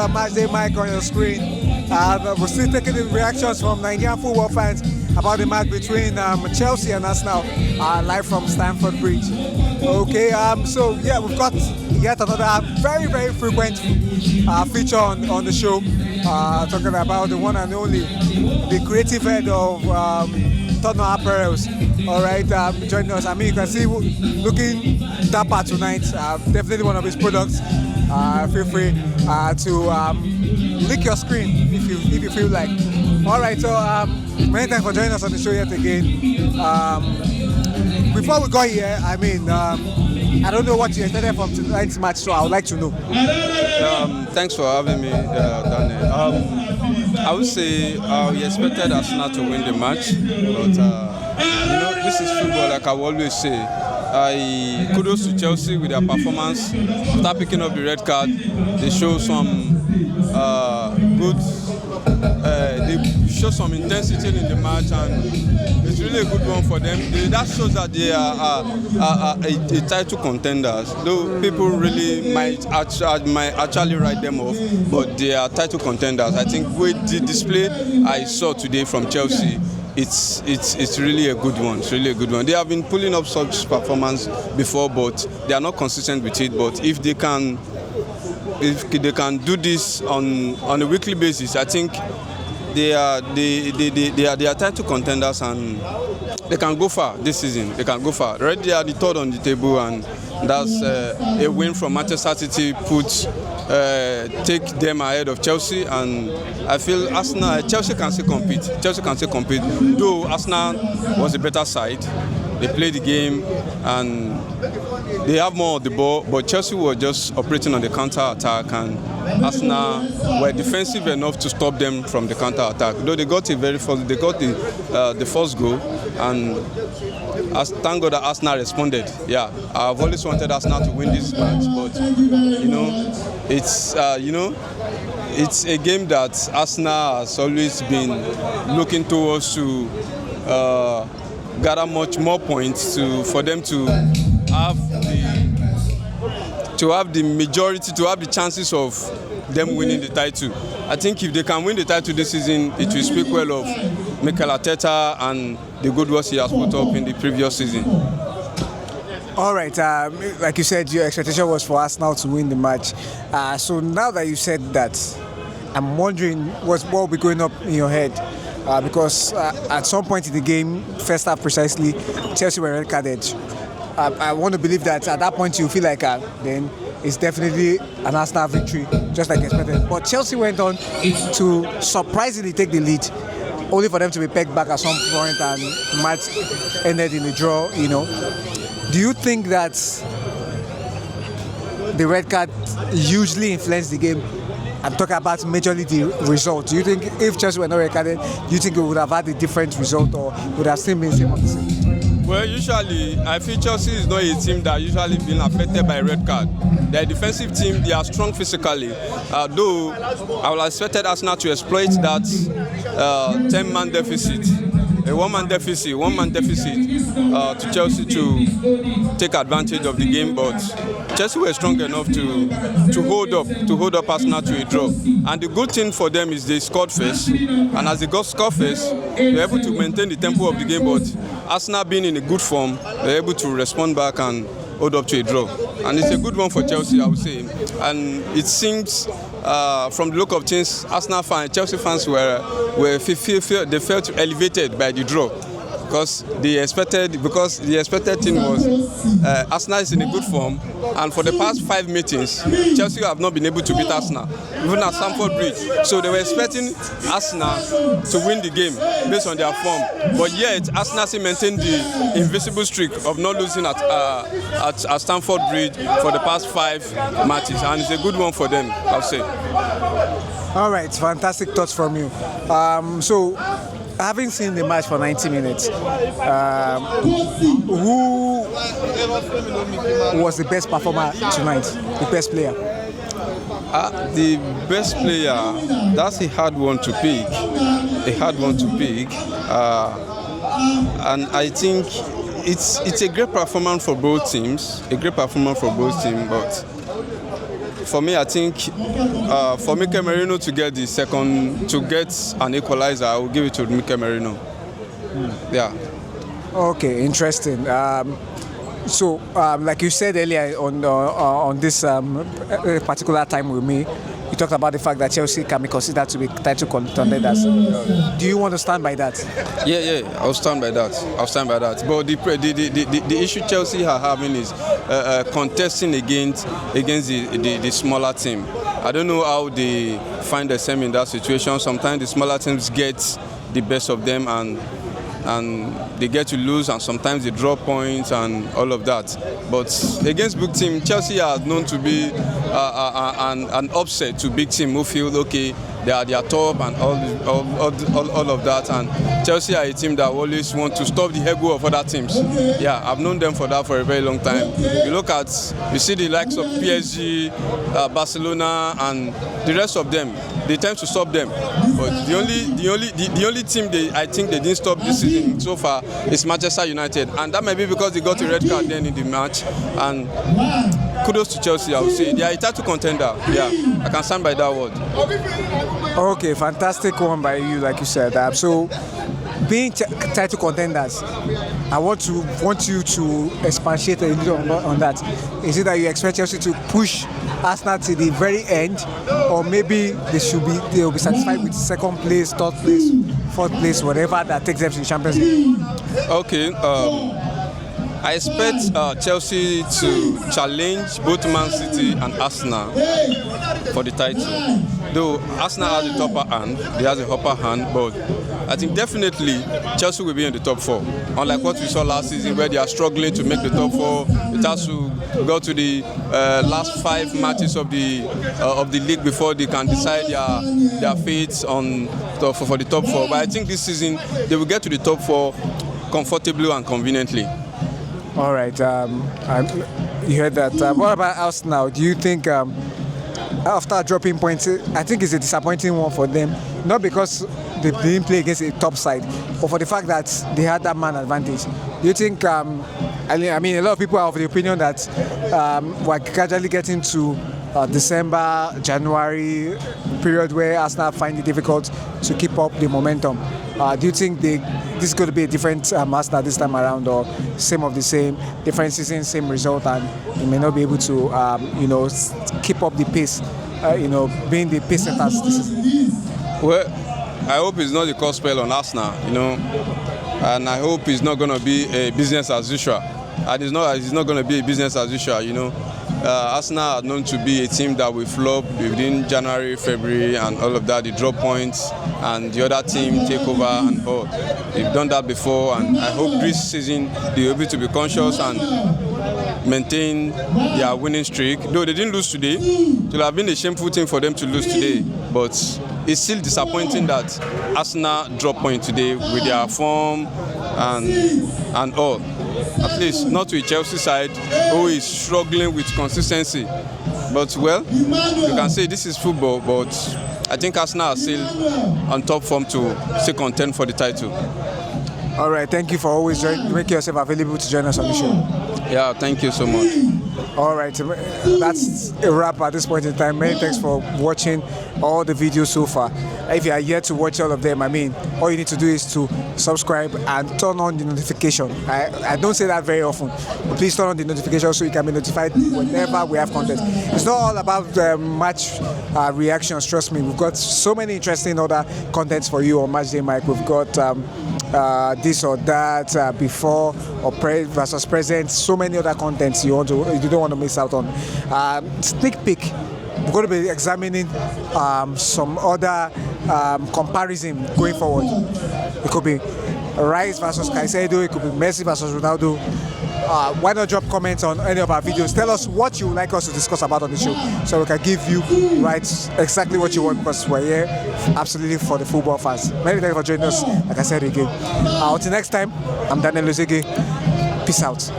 Matchday Mike on your screen. We're still taking the reactions from Nigerian football fans about the match between Chelsea and Arsenal, live from Stamford Bridge. Okay, so yeah, we've got yet another very, very frequent feature on the show, talking about the one and only, the creative head of Tottenham Apparels. All right, joining us. I mean, you can see looking dapper tonight. Definitely one of his products. Feel free to lick your screen if you feel like. All right, so many thanks for joining us on the show yet again. Before we go here, I mean, I don't know what you expected from tonight's match, so I would like to know. Thanks for having me, Daniel. I would say we expected Arsenal to win the match, but this is football, like I always say. Kudos to Chelsea with their performance. After picking up the red card, they show some they show some intensity in the match, and it's really a good one for them. That shows that they are a title contenders. Though people really might actually write them off, but they are title contenders. I think with the display I saw today from Chelsea, it's really a good one. It's really a good one. They have been pulling up such performance before, but they are not consistent with it. But if they can do this on a weekly basis, I think they are title contenders, and they can go far this season. They can go far. Already they are the third on the table, and that's a win from Manchester City take them ahead of Chelsea, and I feel Chelsea can still compete. Though Arsenal was a better side. They played the game and they have more of the ball, but Chelsea were just operating on the counter-attack, and Arsenal were defensive enough to stop them from the counter-attack. Though they got the first goal, and thank God that Arsenal responded. Yeah, I've always wanted Arsenal to win this match, but it's a game that Arsenal has always been looking towards to gather much more points for them to have the majority, to have the chances of them winning the title. I think if they can win the title this season, it will speak well of Mikel Arteta and the good work he has put up in the previous season. All right, like you said, your expectation was for Arsenal to win the match. So now that you said that, I'm wondering what will be going up in your head. Because at some point in the game, first half precisely, Chelsea were red carded. I want to believe that at that point you feel like then it's definitely an Arsenal victory, just like expected. But Chelsea went on to surprisingly take the lead, only for them to be pegged back at some point, and the match ended in a draw. Do you think that the red card hugely influenced the game? I'm talking about majorly the result. Do you think if Chelsea were not recorded, do you think we would have had a different result, or would have still been same on the same? Well, usually, I feel Chelsea is not a team that usually been affected by red card. They're a defensive team, they are strong physically. Though I would have expected Arsenal to exploit that 10-man deficit. A one-man deficit to Chelsea to take advantage of the game, but Chelsea were strong enough to hold up Arsenal to a draw. And the good thing for them is they scored first, and as they scored first, they were able to maintain the tempo of the game. But Arsenal being in a good form, they were able to respond back and hold up to a draw. And it's a good one for Chelsea, I would say. And it seems from the look of things, Chelsea fans they felt elevated by the draw, because the expected thing was Arsenal is in a good form, and for the past 5 meetings, Chelsea have not been able to beat Arsenal, even at Stamford Bridge. So they were expecting Arsenal to win the game based on their form, but yet Arsenal still maintained the invisible streak of not losing at Stamford Bridge for the past 5 matches, and it's a good one for them, I'll say. All right, fantastic thoughts from you. So, having seen the match for 90 minutes, who was the best performer tonight? The best player? The best player, that's a hard one to pick. And I think it's a great performance for both teams. But for me, I think for Mikel Merino to get an equalizer, I will give it to Mikel Merino. Yeah. Okay, interesting. So, like you said earlier on this particular time with me, you talked about the fact that Chelsea can be considered to be title contenders. Do you want to stand by that? Yeah, I'll stand by that. But the issue Chelsea are having is contesting against the smaller team. I don't know how they find themselves in that situation. Sometimes the smaller teams get the best of them and they get to lose, and sometimes they draw points and all of that. But against big team, Chelsea are known to be an upset to big team who feel okay, they are their top and all of that. And Chelsea are a team that always want to stop the ego of other teams. Yeah, I've known them for that for a very long time. You see the likes of PSG, Barcelona, and the rest of them. They tend to stop them, but the only team I think they didn't stop this season so far is Manchester United, and that may be because they got a red card then in the match. And kudos to Chelsea, I would say they are a title contender. Yeah, I can stand by that word. Okay, fantastic one by you, like you said. So, being title contenders, I want you to expatiate a little on that. Is it that you expect Chelsea to push Arsenal to the very end, or maybe they will be satisfied with second place, third place, fourth place, whatever that takes them to the Champions League? Okay, I expect Chelsea to challenge both Man City and Arsenal for the title. Though Arsenal has the upper hand, but I think definitely Chelsea will be in the top four. Unlike what we saw last season, where they are struggling to make the top four, it has to go to the last 5 matches of the league before they can decide their fates for the top four. But I think this season they will get to the top four comfortably and conveniently. All right, you heard that. What about us now? Do you think after dropping points, I think it's a disappointing one for them, not because they didn't play against a top side, but for the fact that they had that man advantage? Do you think, I mean, a lot of people are of the opinion that we're gradually getting to December, January period where Arsenal find it difficult to keep up the momentum. Do you think this is going to be a different Arsenal this time around, or same of the same, different season, same result, and you may not be able to, keep up the pace, being the pace setters this season? Well, I hope it's not the cost spell on Arsenal, and I hope it's not going to be a business as usual. And it's not going to be a business as usual, Arsenal are known to be a team that will flop within January, February, and all of that. They drop points, and the other team take over and all. They've done that before, and I hope this season they'll be able to be conscious and maintain their winning streak. Though they didn't lose today, it will have been a shameful thing for them to lose today. But it's still disappointing that Arsenal drop point today with their form and all. At least not to a Chelsea side who is struggling with consistency. But well, you can say this is football, but I think Arsenal are still on top form to still contend for the title. All right, thank you for always making yourself available to join us on the show. Yeah, thank you so much. All right, that's a wrap at this point in time. Many thanks for watching all the videos so far. If you are yet to watch all of them, all you need to do is to subscribe and turn on the notification. I don't say that very often, but please turn on the notification so you can be notified whenever we have content. It's not all about match reactions, trust me. We've got so many interesting other contents for you on Matchday Mike. We've got this or that, before or versus present, so many other contents you don't want to miss out on. Sneak peek, we're going to be examining some other comparison going forward. It could be Rice versus Caicedo, it could be Messi versus Ronaldo. Why not drop comments on any of our videos? Tell us what you would like us to discuss about on the show, so we can give you exactly what you want, because we're here absolutely for the football fans. Many thanks for joining us. Like I said again, until next time, I'm Daniel Lozege. Peace out.